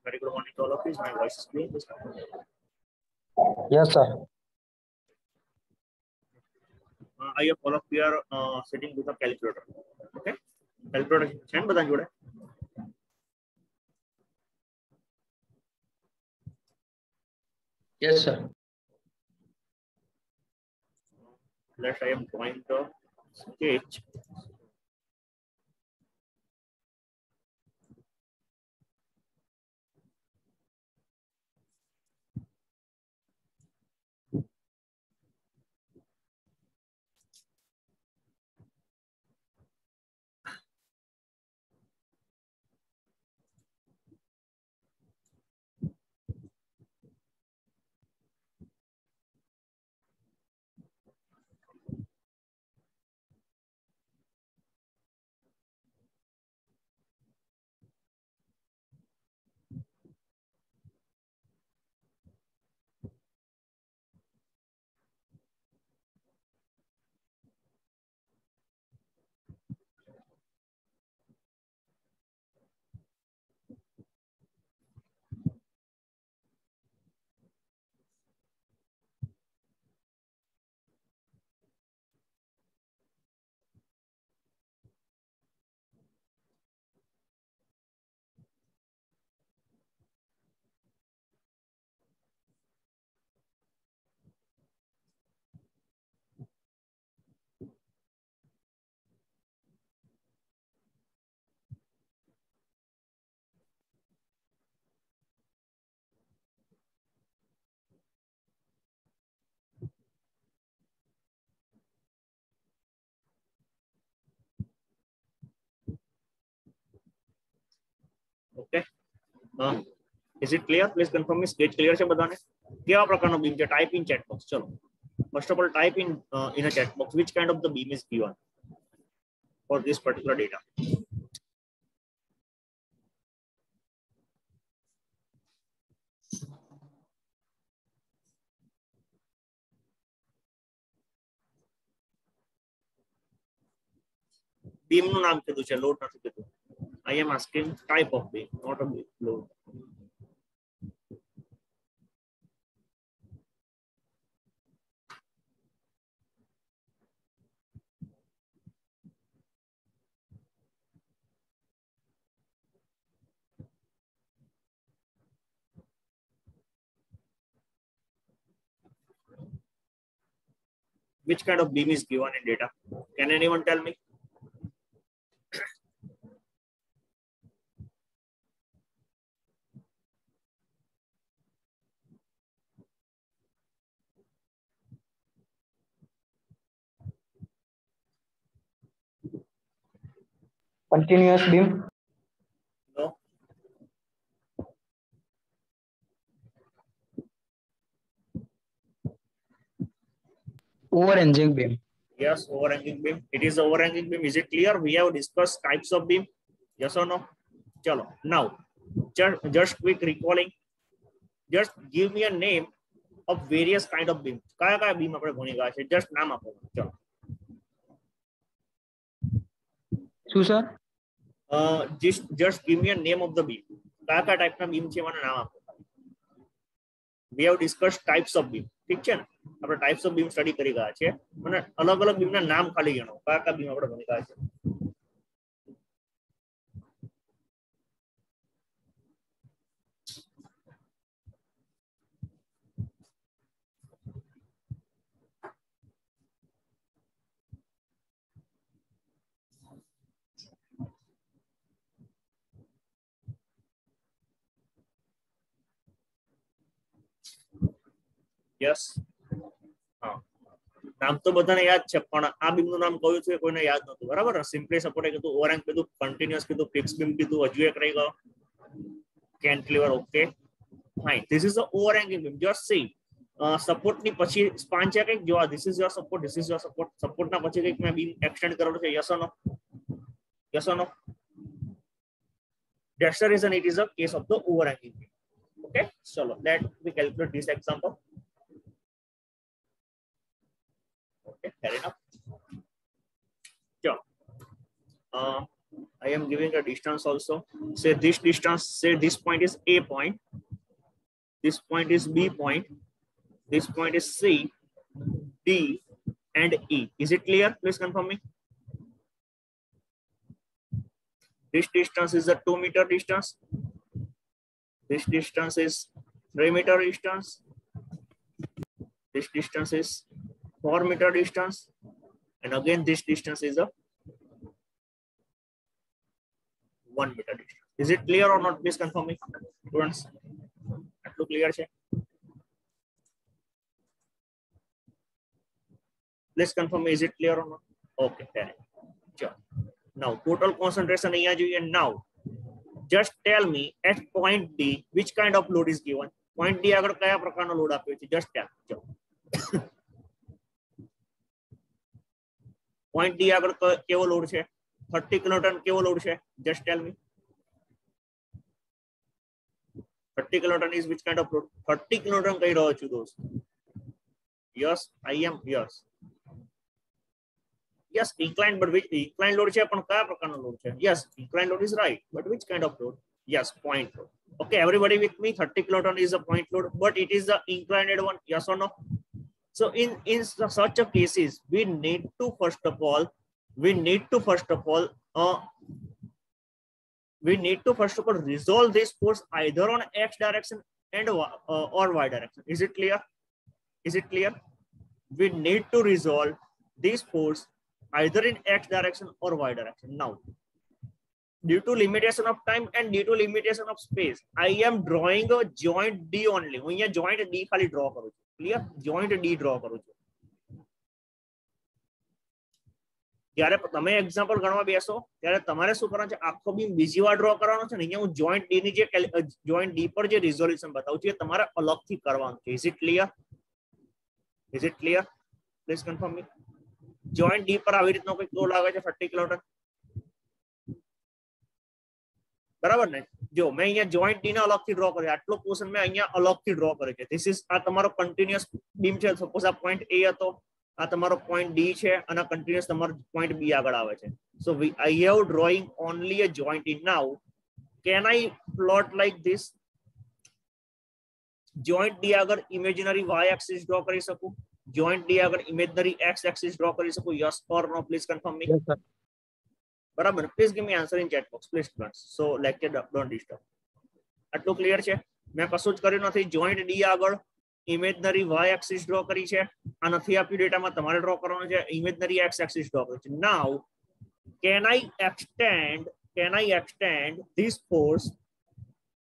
Very good morning to all of you. My voice is clear. Yes, sir. I have all of you are sitting with a calculator. Okay, calculator send बता जोड़े. Yes, sir. Let I am going to sketch. Okay. Is it clear? Please confirm me. Sketch clear છે બધાને? કેવા પ્રકારનો beam છે? Type in chat box. ચલો. First of all, type in a chat box which kind of the beam is given for this particular data. Beam નું નામ કીધું છે, load નથી કીધું. I am asking type of beam, not a beam load. Which kind of beam is given in data? Can anyone tell me? Continuous beam. No. Overhanging beam. Yes, overhanging beam. It is overhanging beam. Is it clear? We have discussed types of beam. Yes or no? Chalo. Now, just quick recalling. Just give me a name of various kind of beam. કયા beam આપણે ભણી ગયા છે? Just નામ આપો. ચલો. શું sir? Just give me a name of the beam. કયા type ના beam છે મને નામ આપો. We have discussed types of beam. ઠીક છે ને? આપણે types of beam study કરી ગયા છે. મને અલગ-અલગ beam ના નામ ખાલી ગણો. કયા beam આપણે ભણી ગયા છે? Yes. હા. નામ તો બધાને યાદ છે પણ આ બીમ નું નામ કયું છે કોઈને યાદ નહોતું, બરાબર? સિમ્પલી સપોર્ટ કીધું, ઓવરહેંગ કીધું, કન્ટિન્યુઅસ કીધું, ફિક્સ બીમ કીધું, હજુ એક રહી ગયો cantilever. Okay fine. This is a overhanging beam. Just see support ની પછી સ્પાન છે કંઈક જો this is your support, this is your support. Support ના પછી કંઈક મેં બીમ એક્સટેન્ડ કરેલું છે. Yes or no? Yes or no? That's the reason it is a case of the overhanging beam. Okay, so let me calculate this example. Okay, fair enough. Sure. I am giving a distance also. Say this distance, say this point is A point, this point is B point, this point is C, D, and E. Is it clear? Please confirm me. This distance is a 2 meter distance. This distance is 3 meter distance. This distance is 4 meter distance. And again, this distance is a 1 meter distance. Is it clear or not? Please confirm me. Students, look clear. Please confirm me. Is it clear or not? Okay. Sure. Now, total concentration here. Now, just tell me at point D, which kind of load is given? Point D agar kaya prakarno load aapyo chhe? Just tell. Point D agar kevo load chhe? 30 kilonewton kevo load chhe? Just tell me. 30 kilonewton is which kind of load? 30 kilonewton kahi raho chu dost? Yes, I am. Yes. Yes, inclined, but which inclined load है? अपन क्या प्रकार का load है? Yes, inclined load is right, but which kind of load? Yes, point load. Okay, everybody with me. 30 kilonewton is a point load, but it is the inclined one. Yes or no? So in such a cases, we need to first of all resolve this force either on x direction and or y direction. Is it clear? Is it clear? We need to resolve this force either in x direction or y direction. Now, due to limitation of time and due to limitation of space, I am drawing a joint D only. હું અહીંયા joint D ખાલી draw કરું છું. Clear? Joint D draw કરું છું. જ્યારે તમે example ગણવા બેસો ત્યારે તમારે શું કરવાનું છે? આખો બીમ બીજી વાર ડ્રો કરવાનો છે ને. અહીંયા હું જોઈન્ટ ડી ની જે જોઈન્ટ ડી પર જે રિઝોલ્યુશન બતાવું છું એ તમારે અલગથી કરવાનું છે. Is it clear? Is it clear? Please confirm me. Joint D પર આવી રીતનો કોઈ લોડ આવે છે 30 કિલોન્યુટન. બરાબર ને? જો મેં અહીંયા જોઈન્ટ ડી ને અલગથી ડ્રો કર્યો, આટલો પોર્શન મેં અહીંયા અલગથી ડ્રો કર્યો છે. This is આ તમારો કન્ટિન્યુઅસ બીમ છે. સપોઝ આ પોઈન્ટ A હતો, આ તમારો પોઈન્ટ D છે અને કન્ટિન્યુઅસ તમારો પોઈન્ટ B આગળ આવે છે. So I have drawing only a joint D. Now can I plot like this? Joint D આગળ imaginary y axis draw કરી શકું? Joint D આગળ imaginary x axis draw કરી શકું? Yes or no? Please confirm me. Yes, sir. બરાબર. Please give me answer in chat box, please students. So lecture don't disturb. આટલું clear છે? મેં કશું જ કર્યું નથી. જોઈન્ટ D આગળ imaginary y axis draw કરી છે. આ નથી આપ્યું ડેટામાં, તમારે ડ્રો કરવાનું છે. imaginary x axis draw કરી છે. Now can I extend this force?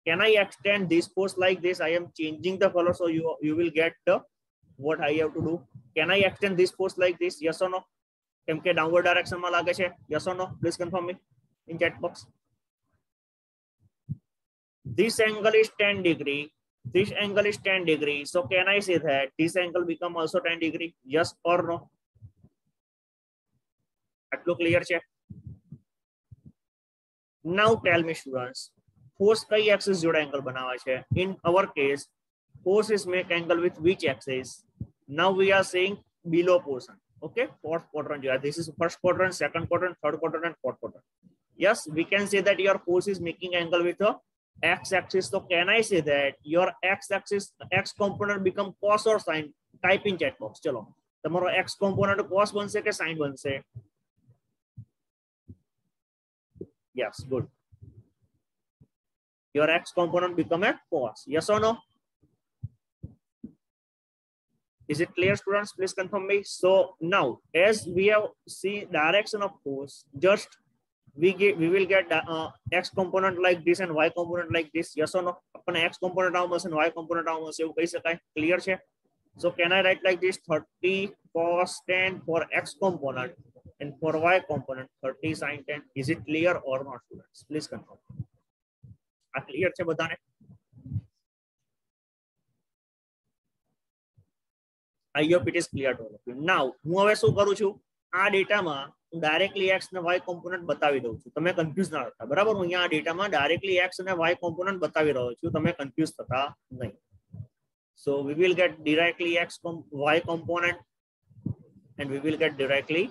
Can I extend this force like this? I am changing the color so you will get the what I have to do. Can I extend this force like this? Yes or no? કેમ કે downward ડાયરેક્શનમાં લાગે છે. Yes or no? Please confirm me in chat box. This angle is 10 degree. This angle is 10 degree. So can I say that this angle become also 10 degree? Yes or no? આટલું clear છે? Now tell me students, force કઈ axis જોડે angle બનાવે છે? In our case, forces make angle with which axis? Now we are saying below portion. Okay, fourth quadrant. Yeah, this is first quadrant, second quadrant, third quadrant, and fourth quadrant. Yes, we can say that your force is making angle with the x-axis. So can I say that your x-axis, x component become cos or sin? Type in chat box. चलो, तुम्हारा x component cos Banse के sin Banse? Yes, good. Your x component become a cos. Yes or no? Is it clear, students? Please confirm me. So now, as we have seen direction of force, just we will get x component like this and y component like this. Yes or no? Upon x component आउं मसे and y component आउं मसे એવું કહી શકાય. Clear છે? So can I write like this? 30 cos 10 for x component and for y component 30 sin 10. Is it clear or not, students? Please confirm. આ clear છે બધાને? I hope it is clear to all of you. Now, હું હવે શું કરું છું? આ ડેટામાં હું ડાયરેક્ટલી x અને y કોમ્પોનન્ટ બતાવી દઉં છું. તમે કન્ફ્યુઝ ના થતા. બરાબર? હું અહીંયા આ ડેટામાં ડાયરેક્ટલી x અને y કોમ્પોનન્ટ બતાવી રહ્યો છું. તમે કન્ફ્યુઝ થતા નહીં. So we will get directly y component and we will get directly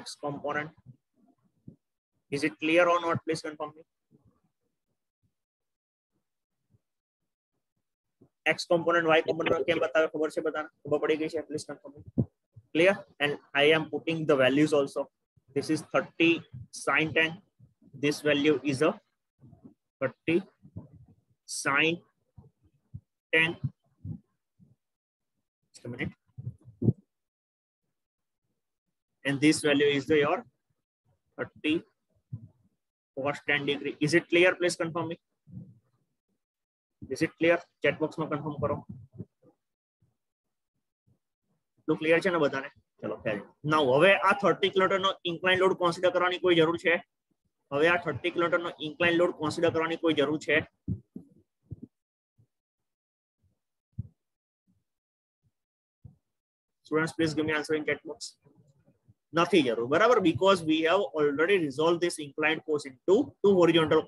x component. Is it clear or not? Please confirm me. X component, Y component क्या बताया खबर से बताना खबर पड़ी गई है. Please confirm me. Clear? And I am putting the values also. This is 30 sin 10. This value is a 30 sin 10. Just a minute. And this value is the your 30 cos 10 degree. Is it clear? Please confirm me. Is it clear? Chat box में confirm करो. तो clear છે ને બધાને? ચલો now હવે આ 30 kilometre નો incline load consider કરવાની કોઈ જરૂર છે? હવે આ 30 કિલોમીટર નો ઇન્ક્લાઇન લોડ કન્સિડર કરવાની કોઈ જરૂર છે? Students, please give me answer in chat box. નથી જરૂર, બરાબર, because we have already resolved this inclined force into two horizontal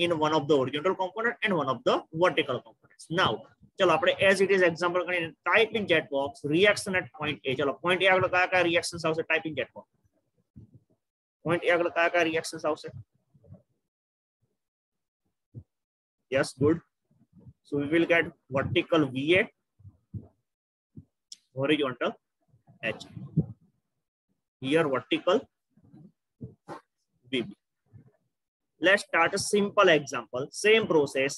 in one of the horizontal component and one of the vertical components. Now चलो આપણે as it is example કરીને type in chat box reaction at point A. ચલો point A આગળ કયા reactions આવશે? type in chat box. point A આગળ કયા reactions આવશે? Yes, good. So we will get vertical VA, horizontal H. Here vertical VB. Let's start a simple example. Same process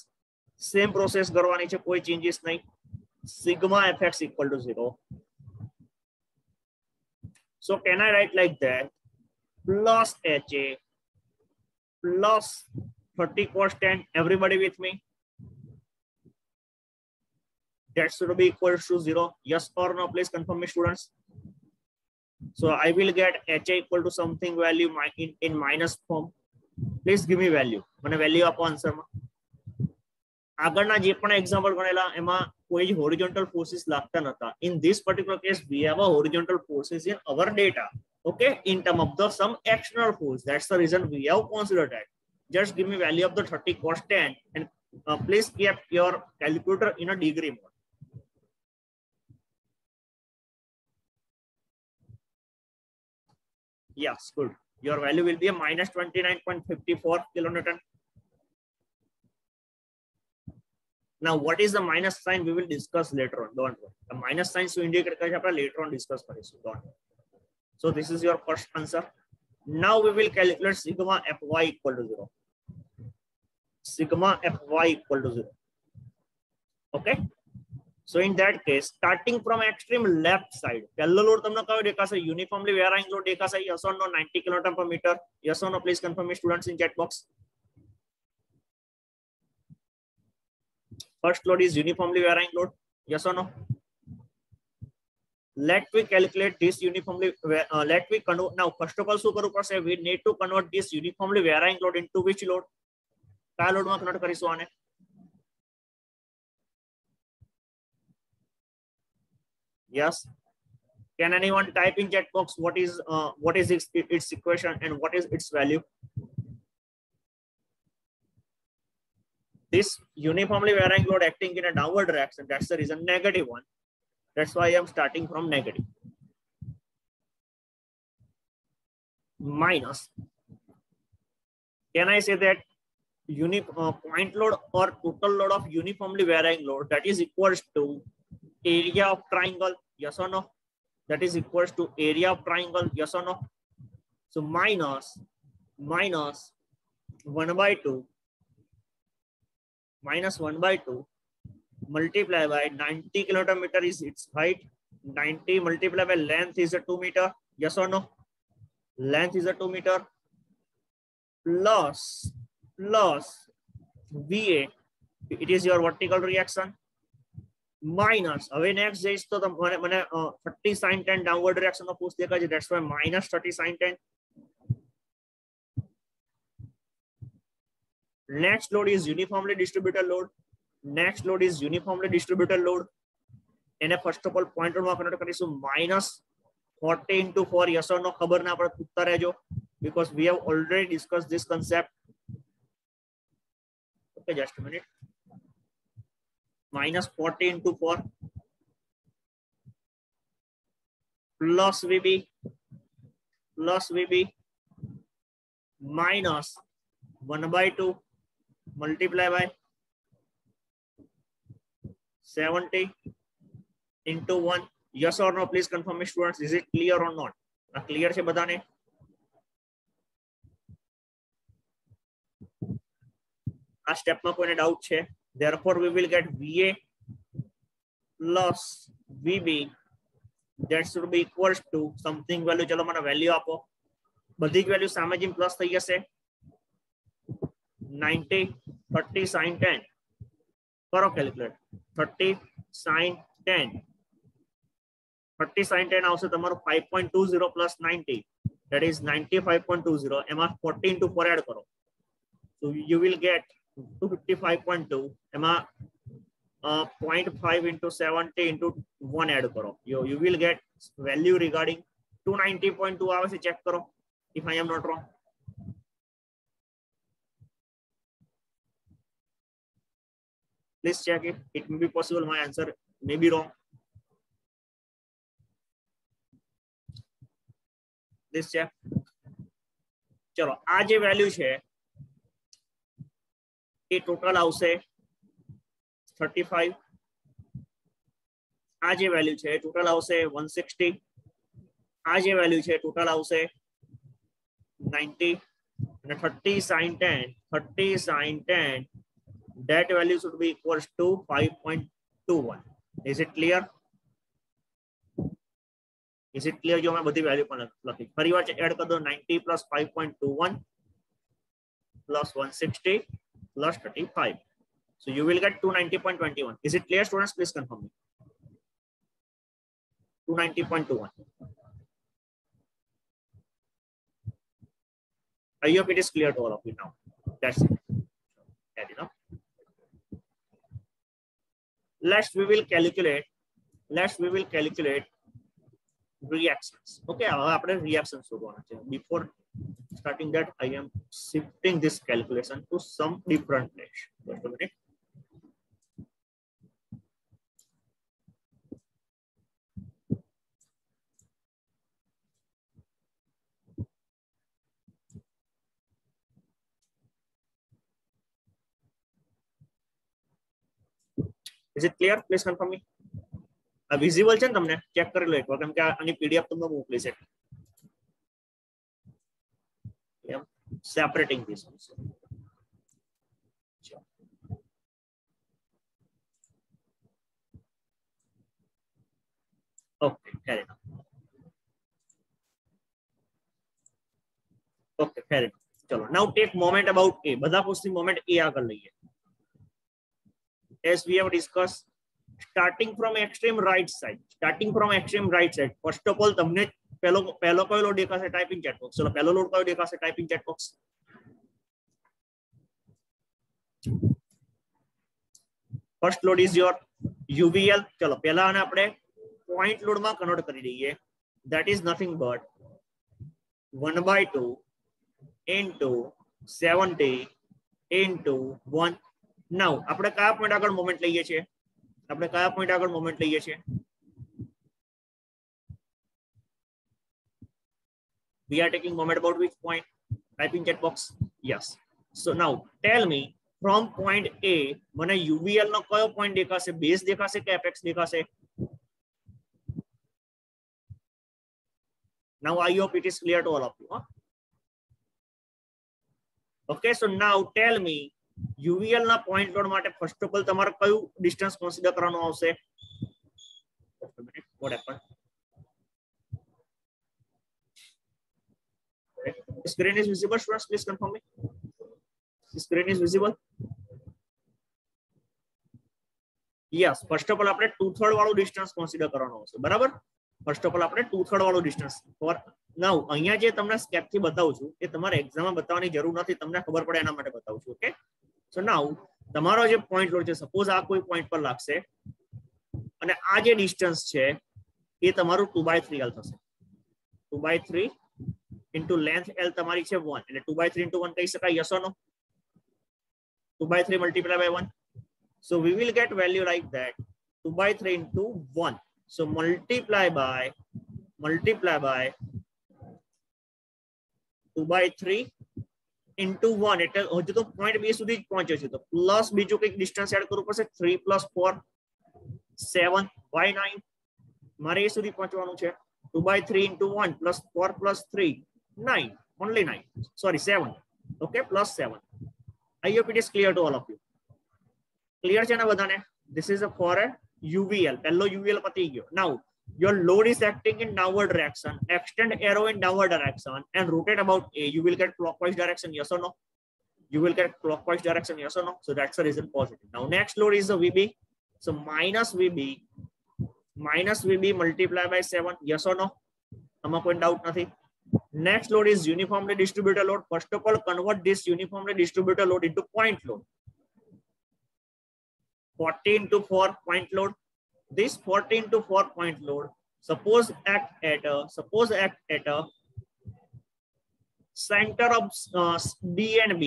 करवानी है, कोई changes नहीं. Sigma fx equal to 0. So can I write like that? Plus HA plus 30 cos 10. Everybody with me? That should be equal to 0. Yes or no? Please confirm me, students. So I will get HA equal to something value in minus form. Please give me value. મને value આપો answer માં. આગળના જે પણ example ગણેલા એમાં કોઈ horizontal forces લાગતા નતા. In this particular case we have a horizontal forces in our data, okay, in term of the some external force. That's the reason we have considered that. Just give me value of the 30 cos 10 and please keep your calculator in a degree mode. Yes, good. Your value will be a minus 29.54 kilonewton. Now, what is the minus sign? We will discuss later on. Don't worry. The minus sign to indicate later on discuss. Don't worry. So this is your first answer. Now we will calculate sigma Fy equal to 0. Sigma Fy equal to 0. Okay. So in that case, starting from extreme left side, પહેલો load તમને કયો દેખાશે? Uniformly varying load દેખાશે? Yes or no? 90 kN per meter. Yes or no? Please confirm me, students, in chat box. First load is uniformly varying load. Yes or no? Let me calculate this uniformly. Let me convert now. First of all, શું કરવું પડશે? We need to convert this uniformly varying load into which load? કયા લોડમાં convert કરીશું આને? Yes. Can anyone type in chat box what is its equation and what is its value? This uniformly varying load acting in a downward direction. That's the reason negative one. That's why I am starting from negative. Minus. Can I say that point load or total load of uniformly varying load that is equals to area of triangle? Yes or no? That is equals to area of triangle. Yes or no? So minus 1 by 2 minus 1 by 2 multiply by 90 km is its height. 90 multiplied by length is a 2 meter. Yes or no? Length is a 2 meter plus VA. It is your vertical reaction. Minus હવે next જઈશ તો મને 30 sin 10 downward direction નો force દેખાય છે. That's why minus 30 sin 10. Next load is uniformly distributed load. Next load is uniformly distributed load. એને first of all point માં convert કરીશું minus 40 into 4. Yes or no? ખબર ના પડે પૂછતા રહેજો because we have already discussed this concept. Okay, just a minute. Minus 40 into 4 plus VB minus 1/2 multiply by 70 into 1. Yes or no? Please confirm me, students. Is it clear or not? Clear છે બધાને? આ સ્ટેપમાં કોઈને doubt છે? Therefore we will get VA plus VB that should be equals to something value. ચલો મને value આપો. બધી વેલ્યુ સામે જઈને પ્લસ થઈ જશે. 90 30 sin 10 કરો કેલ્ક્યુલેટ. 30 sin 10 30 sin 10 આવશે તમારું 5.20 plus 90 that is 95.20. એમાં 40 into 4 એડ કરો. So you will get 255.2. એમાં 0.5 into 70 into 1 એડ કરો. You will get value regarding 290.2 આવે છે. ચેક કરો if I am not wrong. Please check it. It may be possible my answer may be wrong. Please check. ચલો આ જે value છે એ total આવશે 35. આ જે વેલ્યુ છે ટોટલ આવશે 160. આ જે વેલ્યુ છે ટોટલ આવશે 90 અને 30 sin 10 that value should be equals to 5.21. Is it clear? Is it clear? જો મેં બધી વેલ્યુ પણ લખી ફરીવાર એડ કરી દો. 90 plus 5.21 plus 160 plus 35. So you will get 290.21. Is it clear, students? Please confirm me. 290.21. I hope it is clear to all of you now. That's it. Add it up. Next we will calculate reactions. Okay, આપણે reactions શોધવાના છે. Before starting that, I am shifting this calculation to some different place. Just a minute. Is it clear? Please confirm me. Visible છે ને તમને? Check કરી લો એકવાર કેમ કે આની પીડીએફ તમને મોકલી છે. I am separating this also. Okay, fair enough. Okay, fair enough. ચલો now take moment about A. બધા પૂછતી moment A આગળ લઈએ. As we have discussed, starting from extreme right side. First of all, તમને પહેલો કયો લોડ દેખાશે? Type in chat box. ચલો પહેલો લોડ કયો દેખાશે? Type in chat box. First load is your UVL. ચલો પહેલા આને આપણે પોઈન્ટ લોડમાં કન્વર્ટ કરી દઈએ. That is nothing but 1/2 into 70 into 1. Now આપણે કયા પોઈન્ટ આગળ મોમેન્ટ લઈએ છીએ? We are taking moment about which point? Type in chat box. Yes. So now tell me from point A મને UVL નો કયો પોઈન્ટ દેખાશે? બેઝ દેખાશે કે એપેક્સ દેખાશે? Now I hope it is clear to all of you. Huh? Okay, so now tell me UVL ના point load માટે first of all તમારે કયું ડિસ્ટન્સ કન્સિડર કરવાનું આવશે? What happened? Screen is visible, students? Please confirm me. Screen is visible? Yes. First of all, આપણે 2/3 વાળું distance consider કરવાનું આવશે. બરાબર? ફર્સ્ટ ઓફ ઓલ આપણે 2/3 વાળું ડિસ્ટન્સ. ફોર નાઉ અહીંયા જે તમને સ્કેપ થી બતાવું છું એ તમારે એક્ઝામમાં બતાવવાની જરૂર નથી. તમને ખબર પડે એના માટે બતાવું છું. ઓકે? So now તમારો જે પોઈન્ટ લોડ છે સપોઝ આ કોઈ પોઈન્ટ પર લાગશે અને આ જે ડિસ્ટન્સ છે એ તમારું 2/3 L થશે. 2/3 into length L તમારી છે 1 એટલે 2/3 into 1 કહી શકાય? Yes or no? 2/3 multiplied by 1. So we will get value like that. 2/3 into 1. So multiply by 2/3 into 1 એટલે હજુ તો પોઈન્ટ B સુધી જ પહોંચ્યો છે, તો પ્લસ બીજું કંઈક ડિસ્ટન્સ એડ કરવું પડશે. 3 + 4 7 by 9 મારે એ સુધી પહોંચવાનું છે. 2/3 into 1 plus 4 plus 3 9, only 9, sorry 7, okay, plus 7. I hope it is clear to all of you. Clear છે ને બધાને? This is for a UVL. પહેલો UVL પતી ગયો. Now your load is acting in downward direction. Extend arrow in downward direction and rotate about A. You will get clockwise direction, yes or no? You will get clockwise direction, yes or no? So that's the reason positive. Now next load is the VB. So minus VB multiplied by 7, yes or no? આમાં કોઈ doubt નથી. Next load is uniformly distributed load. First of all, convert this uniformly distributed load into point load. 40 into 4 point load. This 40 into 4 point load suppose act at a center of D and B.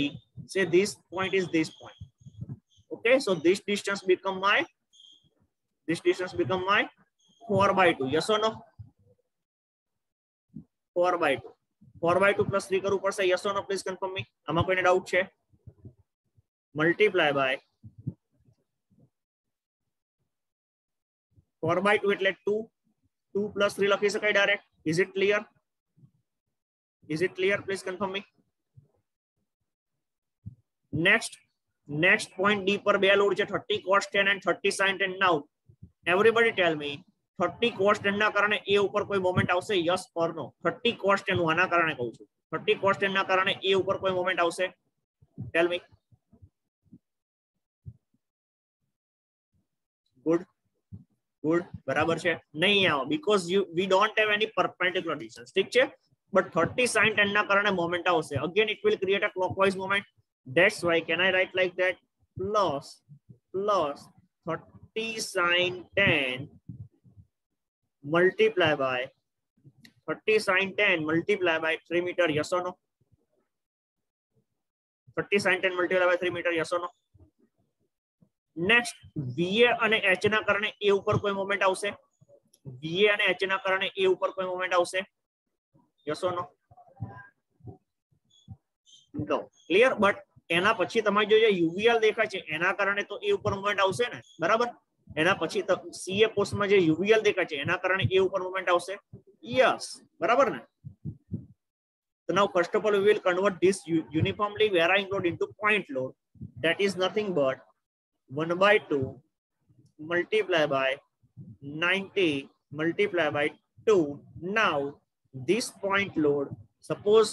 Say this point is this point. Okay, so this distance become my 4/2. Yes or no? 4/2. 4/2 plus 3 કરવું પડશે. Yes or no? Please confirm me. આમાં કોઈને doubt છે? Multiply by 4/2 એટલે 2. 2 plus 3 લખી શકાય direct. Is it clear? Please confirm me. Next point D પર બે લોડ છે, 30 cos 10 and 30 sin 10. Now everybody tell me 30 cos 10 ના કારણે A ઉપર કોઈ મોમેન્ટ આવશે? yes or no? 30 cos 10 હું આના કારણે કહું છું. 30 cos 10 ના કારણે A ઉપર કોઈ મોમેન્ટ આવશે? tell me. good, બરાબર છે? નહીં આવો because we don't have any perpendicular distance. ઠીક છે, but 30 sin 10 ના કારણે મોમેન્ટ આવશે. again it will create a clockwise moment. That's why can I write like that? plus 30 sin 10 multiply by 30 sin 10 multiply by 3 meter. Yes or no? 30 sin 10 multiply by 3 meter. Yes or no? Next VA અને H ના કારણે A ઉપર કોઈ moment આવશે? VA અને H ના કારણે A ઉપર કોઈ મોમેન્ટ આવશે? yes or no? no. Clear? But એના પછી તમારે જો UVL દેખાય છે એના કારણે તો A ઉપર મોમેન્ટ આવશે ને, બરાબર? એના પછી CA પોસ્ટમાં જે UVL દેખાય છે એના કારણે A ઉપર મોમેન્ટ આવશે? yes, બરાબર ને? So now first of all we will convert this uniformly varying load into point load. That is nothing but 1/2 multiplied by 90 multiplied by 2. Now this point load suppose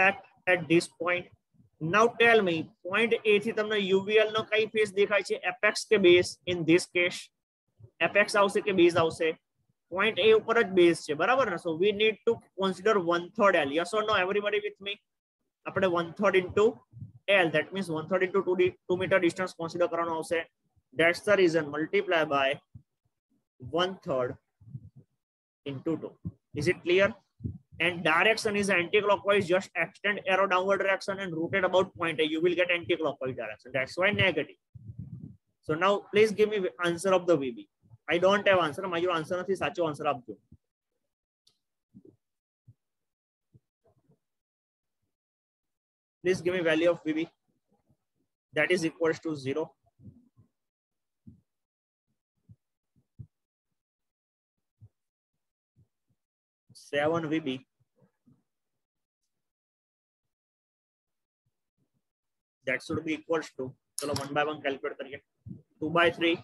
act at this point. Now tell me point A થી તમને UVL નો કઈ face દેખાય છે? apex કે base? In this case apex આવશે કે base આવશે? point A ઉપર જ base છે, બરાબર ને? So we need to consider 1/3 L. yes or no? Everybody with me? આપણે 1/3 into L, that means 1/3 into 2 meter distance consider કરવાનો આવશે. That's the reason multiply by 1/3 into 2. Is it clear? And direction is anti-clockwise. Just extend arrow downward direction and rotate about point A. You will get anti-clockwise direction. That's why negative. So now please give me answer of the VB. I don't have answer. My answer નથી, સાચો answer આપજો. Please give me value of VB. That is equals to 0. Seven VB. That should be equals to, चलो 1 by 1 calculate करिए. 2/3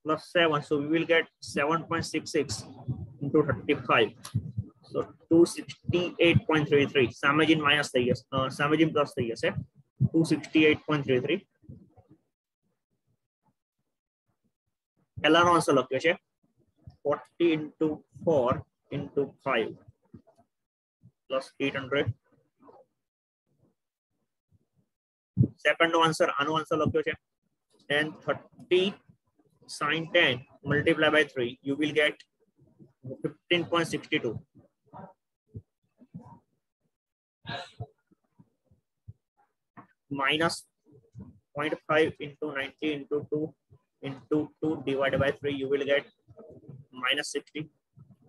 plus 7, so we will get 7.66 into 35. So 268.33. સામેજીન minus થઈ જશે, સામેજીન plus થઈ જશે. 268.33. પહેલાનો આન્સર લખ્યો છે 40 into 4 into 5 plus 800. સેકન્ડ નો answer આનો આન્સર લખ્યો છે, and 30 sin 10 multiply by 3, you will get 15.62. minus 0.5 into 90 into 2 into 2 divided by 3, you will get minus 60.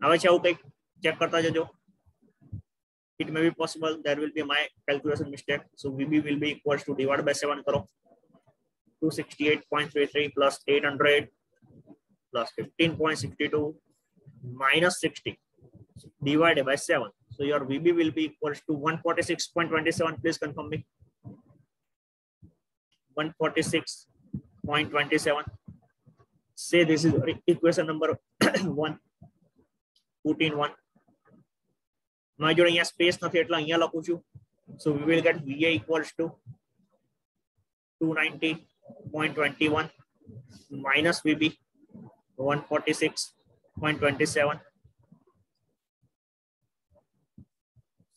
હવે છે આવું કંઈક ચેક કરતા જજો. It may be possible there will be my calculation mistake. So VB will be equals to divided by 7 karo. 268.33 plus 800 plus 15.62 minus 60 divided by 7. So your VB will be equals to 146.27. Please confirm me. 146.27. Say this is equation number 1. Put in 1. My જોડે અહીંયા space નથી એટલે અહીંયા લખું છું. So we will get VA equals to 290.21 minus VB 146.27.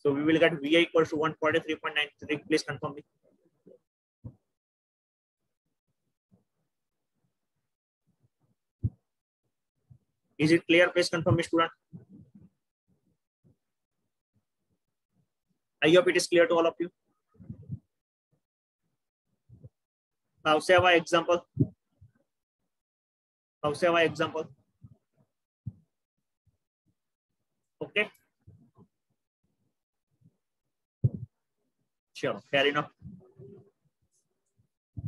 So we will get VA equals to 143.93. Please confirm me. Is it clear? Please confirm me, student. I hope it is clear to all of you. Now, say our example. Now, say our example. Okay. Sure. Fair enough.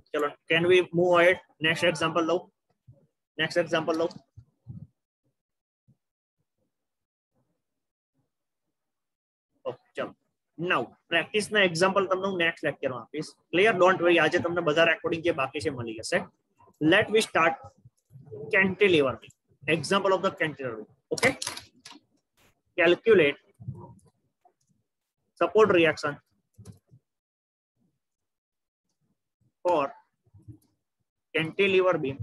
Chalo, can we move ahead? Next example, now. Next example, now. Okay, chalo. Now, practice na example તમને હું next lecture માં આપીશ. Clear? Don't worry. આજે તમને બધા recording જે બાકી છે મળી જશે. Let me start cantilever. Example of the cantilever. Okay. Calculate support reaction for cantilever beam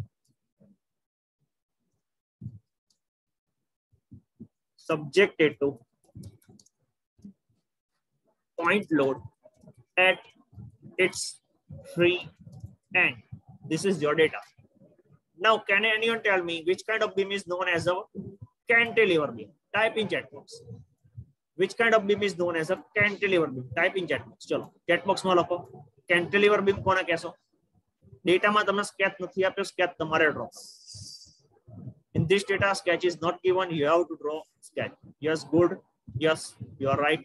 subjected to point load at its free end. This is your data. Now, can anyone tell me which kind of beam is known as a cantilever beam? Type in chat box. Which kind of beam is known as a cantilever beam? Type in chat box. Chalo, chat box માં લખો. Cantilever beam કોને કહેશો? ડેટામાં તમને sketch નથી આપ્યો, sketch તમારે draw. In this data, sketch is not given. You have to draw sketch. Yes, good. Yes, you are right.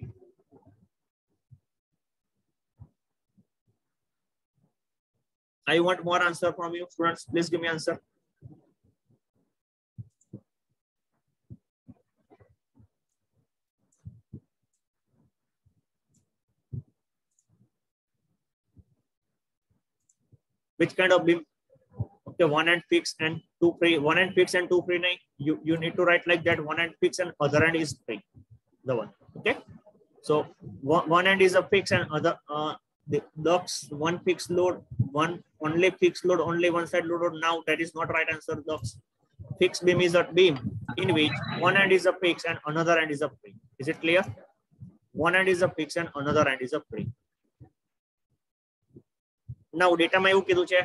I want more answer from you, students. Please give me answer. Which kind of beam? Okay, one end fixed and two free. One end fixed and two free. You need to write like that. One end fixed and other end is free. The one. Okay. So one end is a fixed and other the docs one fixed load, one only fixed load, only one side load. Now that is not right answer. Docs. Fixed beam is a beam in which one end is a fixed and another end is a free. Is it clear? One end is a fixed and another end is a free. Now data માં એવું કીધું છે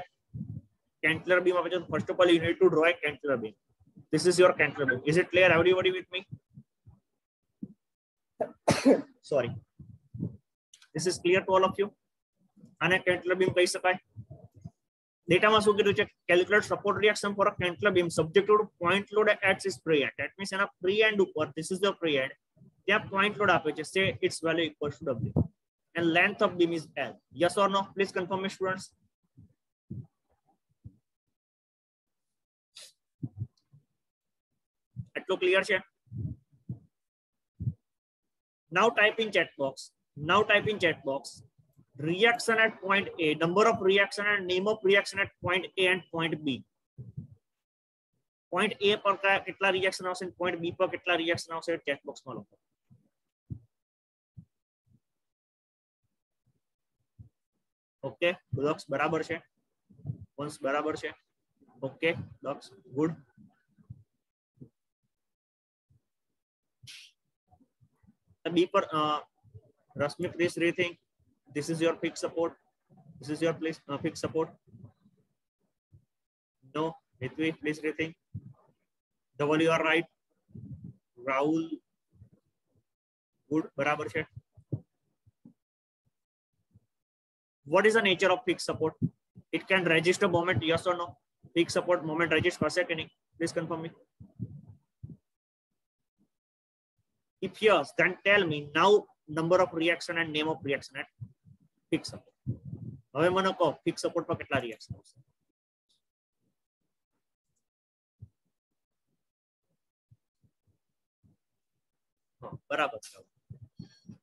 cantilever beam આપે છે. First of all, you need to draw a cantilever beam. This is your cantilever beam. Is it clear? Everybody with me? Sorry. This is clear to all of you? આને cantilever beam કહી શકાય. ડેટામાં શું કીધું છે? Calculate support reaction for a cantilever beam subject to point load at its free end. That means એના free end ઉપર, this is the free end, ત્યાં point load આપે છે. Say its value equals to W. And length of beam is L. Yes or no? Please confirm me, students. એટલું clear છે? Now type in chat box. Now type in chat box. Reaction at point A, number of reaction and name of reaction at point A and point B. Point A પર કેટલા reaction આવશે, point B પર કેટલા reaction આવશે, chat box માં લખો. Okay, docs બરાબર છે. Once બરાબર છે. Okay, docs good. B પર Rasmi, please rethink. This is your fixed support. This is your fixed support. No, Ritvi, please rethink. Double, you are right. Rahul, good, barabar છે. What is the nature of fixed support? It can resist a moment, yes or no? Fixed support moment resist करશે કે નહીં? Please confirm me. If yes, then tell me now number of reaction and name of reaction at fixed support. હવે મને કહો fix support પર કેટલા reaction આવશે? બરાબર.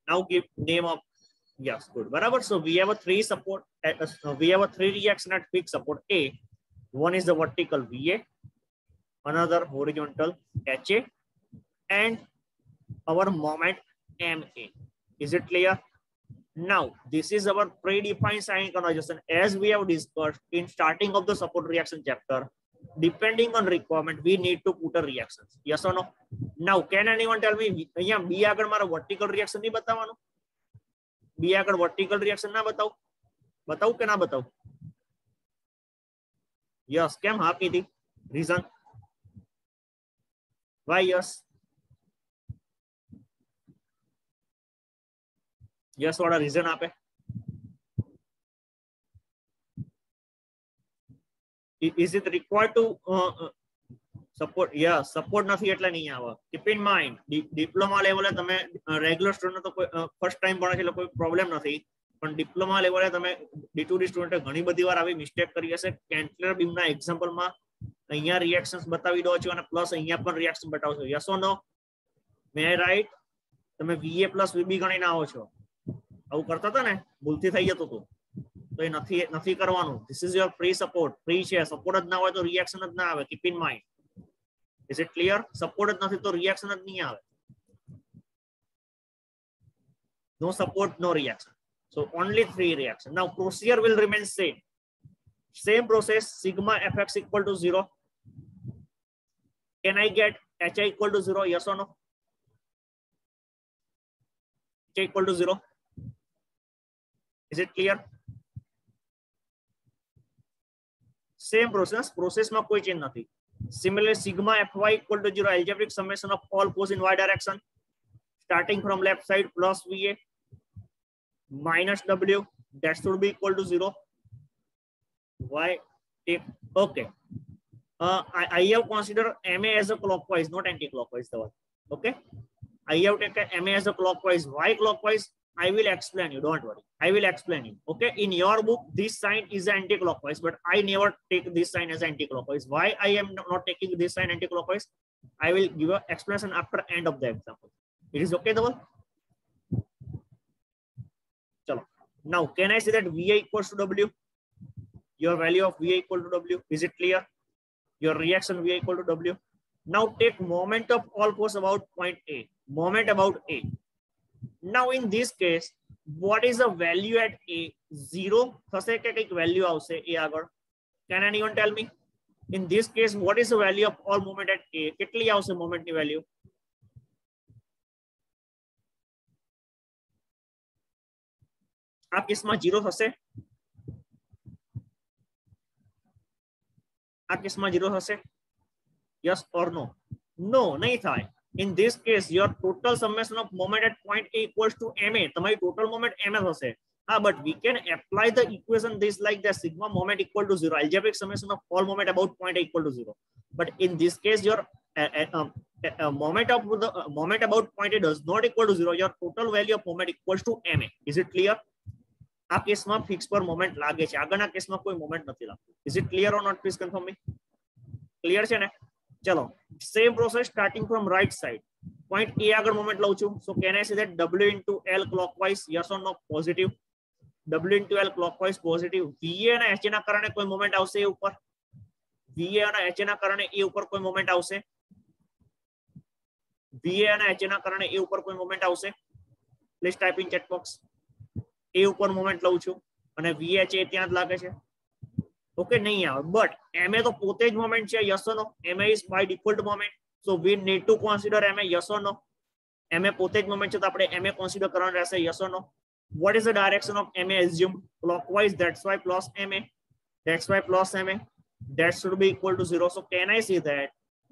Now give name of, yes, good, બરાબર. So we have a three reaction at fixed support A. One is the vertical VA, another horizontal HA, and our moment MA. Is it clear? Now this is our predefined sign conjugation as we have discussed in starting of the support reaction chapter. Depending on requirement we need to put a reactions. Yes or no? Now can anyone tell me અહીંયા B આગળ મારો vertical reaction નહીં બતાવવાનો? B આગળ vertical reaction ના બતાવું કે ના બતાવું? Yes, કેમ હા કીધી? Reason? Why yes? Yes વાળા reason આપે. Is it required to support? Yeah, support નથી એટલે નહીં આવે. Keep in mind diploma level તમે regular student તો કોઈ first time ભણે છે એટલે કોઈ problem નથી, પણ diploma level તમે D2D student ઘણી બધી વાર આવી mistake કરી હશે. cantilever beam ના example માં અહીંયા reactions બતાવી દો છો અને પ્લસ અહીંયા પણ reaction બતાવો છો. Yes or no? May I write? તમે VA plus VB ગણીને આવો છો. આવું કરતા હતા ને, ભૂલથી થઈ જતું હતું. તો એ નથી કરવાનું. This is your free support. free છે. સપોર્ટ જ ના હોય તો રિએક્શન જ ના આવે. Keep in mind. Is it clear? Support જ નથી તો રિએક્શન જ નહીં આવે. No support, no reaction. So only three reaction. Now procedure will remain same. Same process. Sigma fx equal to 0. Can I get hi equal to 0? Yes or no? H equal to 0. Is it clear? Same process. Process में कोई change नहीं. Similarly, sigma fy equal to 0. Algebraic summation of all force in y direction, starting from left side plus VA minus W. That should be equal to 0. Why? Okay. I have considered MA as a clockwise, not anti-clockwise. Okay. I have taken MA as a clockwise. Why clockwise? I will explain you. Don't worry. I will explain you. Okay. In your book, this sign is anti-clockwise, but I never take this sign as anti-clockwise. Why I am not taking this sign anti-clockwise? I will give an explanation after end of the example. It is okay, Dhaval? Chalo. Now, can I say that VA equals to W? Your value of VA equal to W. Is it clear? Your reaction VA equal to W. Now take moment of all force about point A. Moment about A. Now in this case, what is the value at A? 0 થશે કે કઈક value આવશે A આગળ? Can anyone tell me? In this case, what is the value of all moment at A? કેટલી આવશે moment ની value? આ કેસમાં 0 થશે? આ કેસમાં 0 થશે? Yes or no? No, નહીં થાય. In this case, your total summation of moment at point A equals to MA. તમારી total moment MA થશે. But we can apply the equation this like the sigma moment equal to 0. Algebraic summation of all moment about point A equal to 0. But in this case, your moment about point A does not equal to 0. Your total value of moment equals to MA. Is it clear? આ કેસમાં fix પર moment લાગે છે. આગળના કેસમાં કોઈ moment નથી લાગતું. Is it clear or not? Please confirm me. Clear છે ને? ચલો. Same process starting from right side. Point A આગળ મોમેન્ટ લઉં છું. So can I say that W into L clockwise? Yes or no? Positive. W into L clockwise positive. VA અને HA ના કારણે કોઈ મોમેન્ટ આવશે એ ઉપર? VA અને HA ના કારણે એ ઉપર કોઈ મોમેન્ટ આવશે? VA અને HA ના કારણે એ ઉપર કોઈ મોમેન્ટ આવશે? Please type in chat box. એ ઉપર મોમેન્ટ લઉં છું અને VH ત્યાં જ લાગે છે. ઓકે, નહીં આવે. બટ MA તો પોતે જ મોમેન્ટ છે. Yes or no? MA is by default moment. So we need to consider MA. Yes or no? MA પોતે જ મોમેન્ટ છે તો આપણે MA કન્સિડર કરવાનું રહેશે. Yes or no? What is the direction of MA assumed? Clockwise. That's why plus MA. That's why plus MA. That should be equal to 0. So can I see that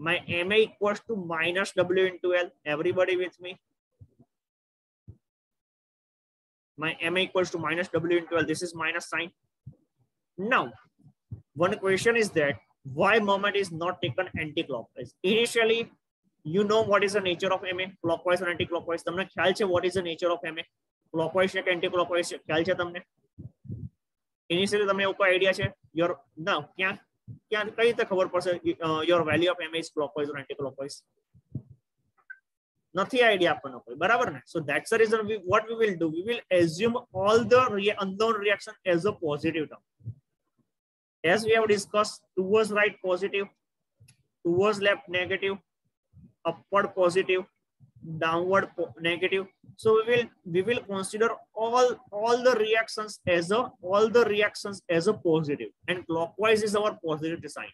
my MA equals to minus W into L? Everybody with me? My MA equals to minus W into L. This is minus sign. Now, one question is that why moment is not taken anti-clockwise? Initially, you know what is the nature of MA, clockwise or anti-clockwise? તમને ખ્યાલ છે what is the nature of MA? clockwise છે કે anti-clockwise છે? ખ્યાલ છે તમને? Initially તમને એવું કોઈ આઈડિયા છે? યોર ના ક્યાં કઈ રીતે ખબર પડશે your value of MA is clockwise or anti-clockwise? નથી આઈડિયા આપવાનો કોઈ, બરાબર ને? So that's the reason what we will do, we will assume all the unknown reaction as a positive term. As we have discussed, towards right positive, towards left negative, upward positive, downward negative. So we will consider all the reactions as a positive, and clockwise is our positive sign.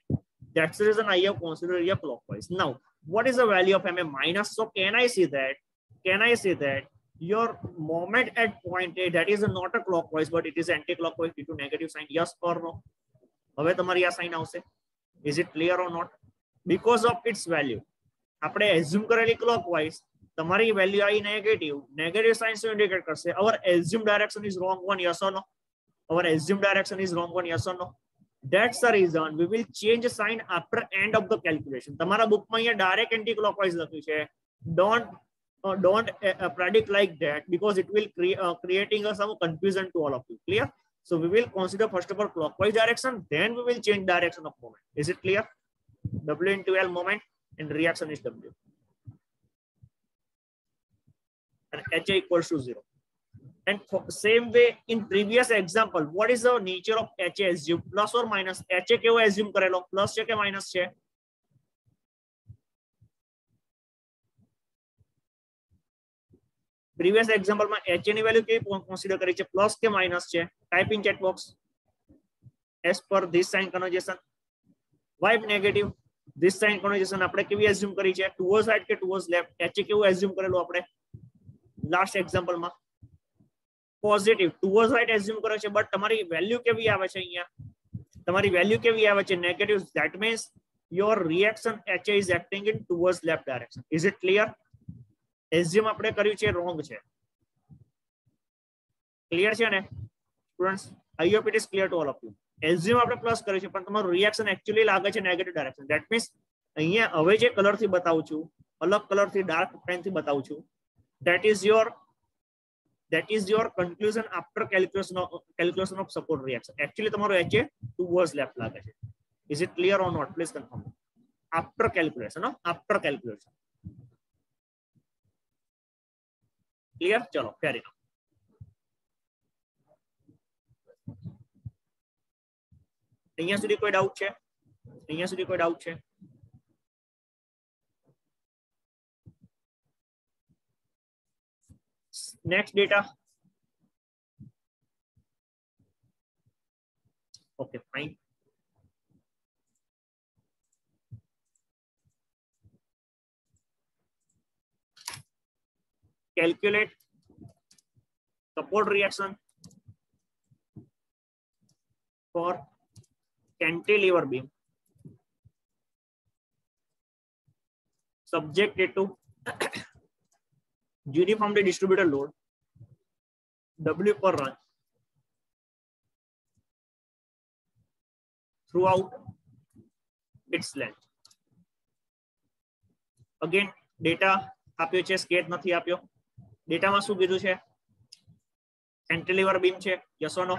That's the reason I have considered here clockwise. Now, what is the value of MA minus? So can I say that your moment at point A, that is not a clockwise, but it is anti-clockwise due to negative sign? Yes or no? હવે તમારી આ sign આવશે. Is it clear or not? Because of its value. આપણે assume કરેલી clockwise, તમારી value આવી negative sign શું indicate કરશે? Our assumed direction is wrong one, yes or no? Our assumed direction is wrong one, yes or no? That's the reason we will change sign after end of the calculation. તમારા બુકમાં અહીંયા direct anti-clockwise લખ્યું છે. Don't predict like that, because it will creating some confusion to all of you. Clear? So we will consider first of all clockwise direction, then we will change direction of moment. Is it clear? W into L moment and reaction is W. And HA equals to 0. And same way in previous example, what is the nature of HA assume? Plus or minus? HA કેવો assume કરેલો? Plus છે કે minus છે? Previous example માં HA ની value કેવી consider કરી છે? Plus કે minus છે? Type in chat box. As per this sign conjugation. Why negative? This sign conjugation આપણે કેવી assume કરી છે? Towards right કે towards left? HA કેવું assume કરેલું આપણે? Last example માં positive towards right assume કરે છે, but તમારી value કેવી આવે છે અહીંયા? તમારી value કેવી આવે છે? Negative. That means your reaction HA is acting in towards left direction. Is it clear? Assume આપણે કર્યું છે wrong છે. Clear છે ને students? I hope it is clear to all of you. Assume આપણે plus કર્યું છે, પણ તમારું reaction actually લાગે છે negative direction. That means અહીંયા હવે જે કલર થી બતાવું છું, અલગ કલર થી ડાર્ક પેન થી બતાવું છું, that is your conclusion after calculation of support reaction. Actually તમારો HA towards left લાગે છે. Is it clear or not? Please confirm. After calculation, no? After calculation. Clear? ચલો fair enough. અહીંયા સુધી કોઈ ડાઉટ છે? અહીંયા સુધી કોઈ ડાઉટ છે? Next data. Okay, fine. Calculate support reaction for cantilever beam subjected to uniformly distributed load W per run throughout its length. Again, data આપ્યો છે, સ્કેચ નથી આપ્યો. ડેટામાં શું કીધું છે? કેન્ટિલીવર બીમ છે, yes or no?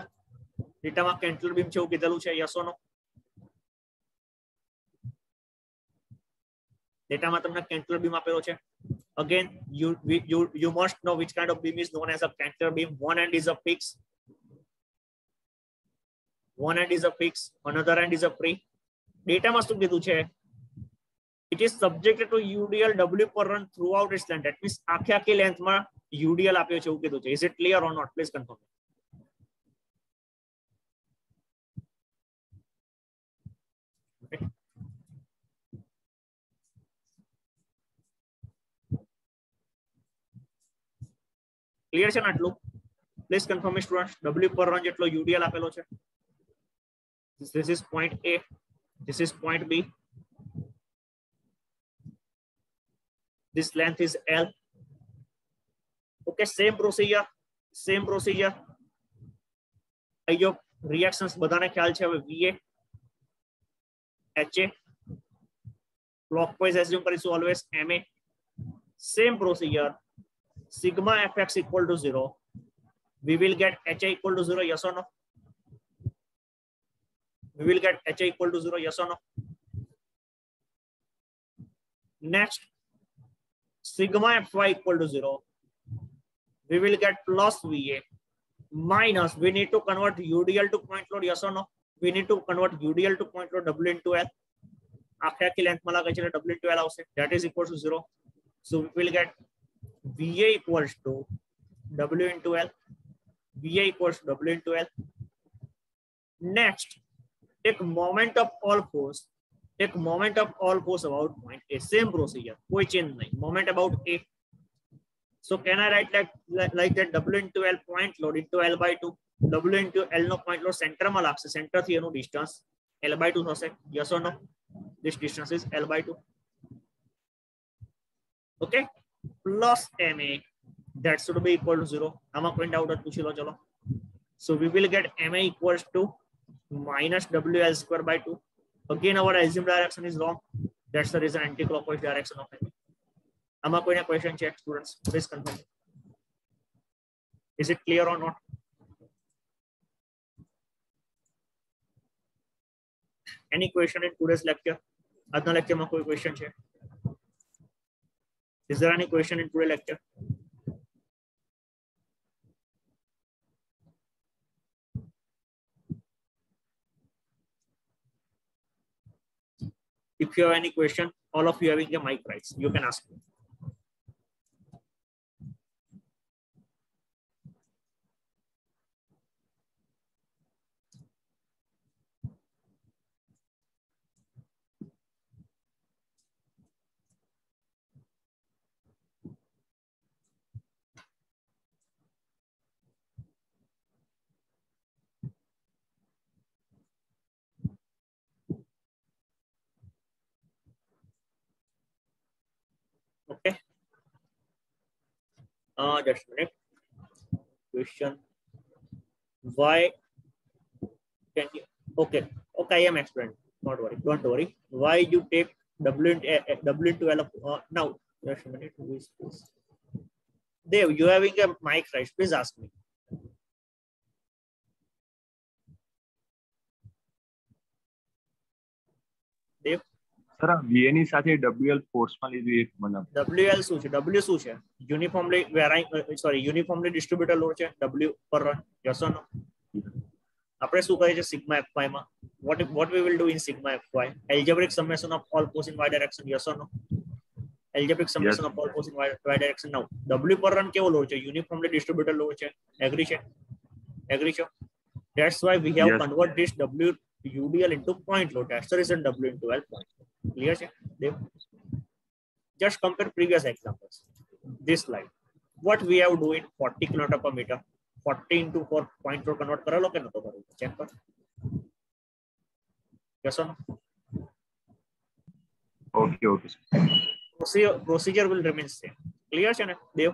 ડેટામાં કેન્ટિલીવર બીમ છે એવું કીધેલું છે, yes or no? ડેટામાં તમને કેન્ટિલીવર બીમ આપેલો છે. Again, you must know which kind of beam is known as a cantilever beam. One end is a fixed, another end is a free. Data માં શું કીધું છે? It is subjected to UDL W per run throughout its length. That means આખી length માં UDL આપ્યો છે એવું કીધું છે. Is it clear or not? Please confirm. Okay. Clear છે ને આટલું? Please confirm me students. W per run જેટલો UDL આપેલો છે. This is point A. This is point B. This length is L. Okay, same procedure. અહીંયા reactions બધાને ખ્યાલ છે. હવે VA, HA, clockwise assume કરીશું always ma. Same procedure, sigma fx equal to 0, we will get hi equal to 0, yes or no? We will get hi equal to 0, yes or no? Next, sigma fy equal to 0, we will get plus va minus, we need to convert UDL to point load, yes or no? We need to convert UDL to point load, W into L. આખી length માં લાગે છે એટલે W into L આવશે, that is equal to 0. So we will get VA equals to W into L. VA equals to W into L. Next, take moment of all force. Take moment of all force about point A. Same procedure. कोई change नहीं. Moment about A. So can I write like that W into L point load into L by 2. W into L no point load center માં લાગશે. Center થી એનું distance L by 2 થશે. Yes or no? This distance is L by 2. Okay. Plus MA. That should be equal to 0. આમાં કોઈ doubt પૂછી લો ચલો. So we will get MA equals to minus WL square by 2. Again, our assumed direction is wrong. That's the reason anti-clockwise direction of MA. આમાં કોઈને question check students, please confirm. Is it clear or not? Any question in today's lecture? આજના lecture માં કોઈ question છે? Is there any question in today's lecture? If you have any question, all of you having a mic rights, you can ask me. Okay. Just a minute. Question. Why can you? Okay. Okay, I am explaining. Don't worry. Why you take W into L? Now, just a minute. Who is this? Dev, you having a mic, right? Please ask me. Dev. Sir VA ની સાથે WL force માં લીધું એક મને. WL શું છે? W શું છે? યુનિફોર્મલી યુનિફોર્મલી ડિસ્ટ્રીબ્યુટેડ લોડ છે W પર રન. યસ ઓર નો? આપણે શું કહે છે સિગ્મા fy માં? what we will do in sigma fy? Algebraic summation of all force in y direction. Yes or no? Algebraic summation of all force in y direction. Now W પર run કેવો load છે? Uniformly distributed load છે. Agri છે? Agri છો? That's why we have convert this W UDL into point load. That's the reason W into L point. Clear છે? Just compare previous examples. This slide. What we have do in 40 kN per meter. 40 into 4 point load convert કરેલો કે નતો કરેલો? Check કર. Yes or no? Okay. Procedure will remain same. Clear છે ને દેવ?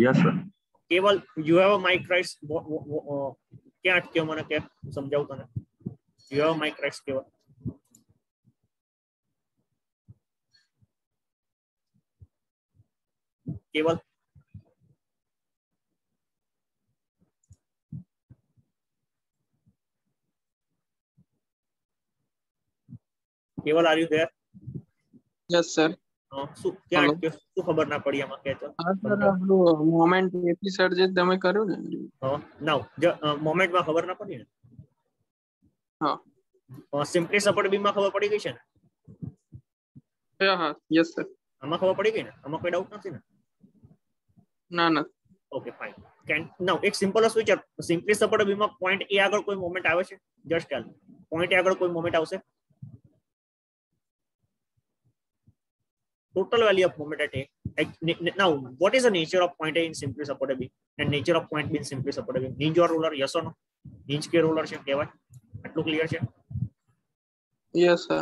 Yes sir. કેવલ you have a mic rights. ક્યાં અટક્યો મને કે સમજાવું તને? You have mic rights કેવલ. કેવલ કેવલ are you there? Yes sir. શું ક્યાં અટક્યો? શું ખબર ના પડી આમાં કે? હા સર આપણું મોમેન્ટ એપિસોડ જે તમે કર્યું ને. નાઉ મોમેન્ટ માં ખબર ના પડી ને? હા. સિમ્પલી સપોર્ટ બીમ માં ખબર પડી ગઈ છે ને? હા યસ સર. આમાં ખબર પડી ગઈ ને? આમાં કોઈ ડાઉટ નથી ને? ના ના. Okay fine. નાઉ એક simple switcher simply support beam માં પોઈન્ટ એ આગળ કોઈ મોમેન્ટ આવે છે? Just tail. પોઈન્ટ એ આગળ કોઈ મોમેન્ટ આવશે? Total value of moment at A. Now, what is the nature of point A in simply supported beam and nature of point B in simply supported beam? Hinge or roller? Yes or no? Hinge ke roller છે કહેવાય. આટલું clear છે? Yes sir.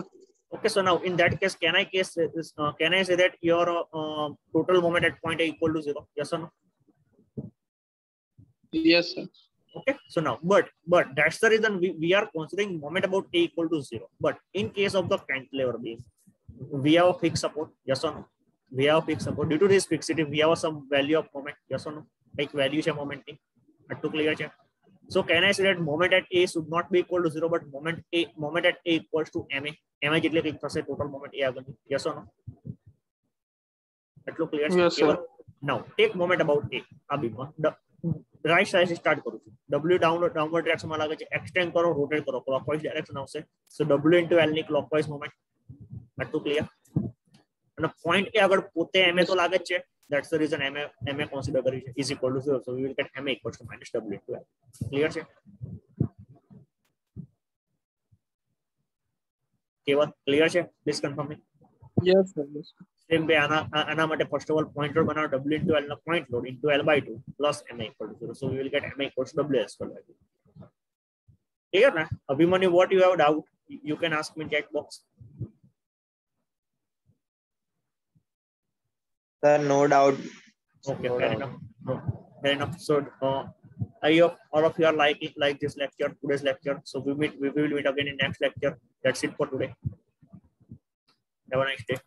Okay, so now in that case, can I say that your total moment at point A equal to 0? Yes or no? Yes sir. Okay, so now, but that's the reason we are considering moment about A equal to 0. But in case of the cantilever beam, we have a fixed support, yes or no? We have a fixed support. Due to this fixity, we have some value of moment, yes or no? Like value is a moment. To clear check. So can I say that moment at A should not be equal to 0, but moment at A equals to MA? MA જેટલે કંઈક થશે total moment A આગળ, yes or no? એટલું clear છે? Yes, sir. Now take moment about A. આ બીમમાં right side start કરું છું. W downward ડિરેક્શનમાં લાગે છે, એક્સટેન્ડ કરો, રોટેટ કરો, ક્લોકવાઇઝ ડાયરેક્શન આવશે. સો W into L ની ક્લોકવાઇઝ મોમેન્ટ. આટલું ક્લિયર? અને પોઈન્ટ એ આગળ પોતે MA તો લાગે જ છે. That's the reason MA consider કરી છે is equal to 0. So we will get MA equals to minus W into L. Clear છે? કેવલ ક્લિયર છે? Please confirm me. Yes, sir. Yes. Same બે આના માટે first of all point load બનાવો, W into L નો point load into L by 2 plus MA equal to 0. So we will get MA equals to W square by 2. Clear na? Abhimanyu, what you have doubt, you can ask me in chat box. Sir, no doubt. Okay, No fair doubt. enough. No, fair enough. So I hope all of you are like this lecture, today's lecture. So we will meet again in next lecture. That's it for today. Have a nice day.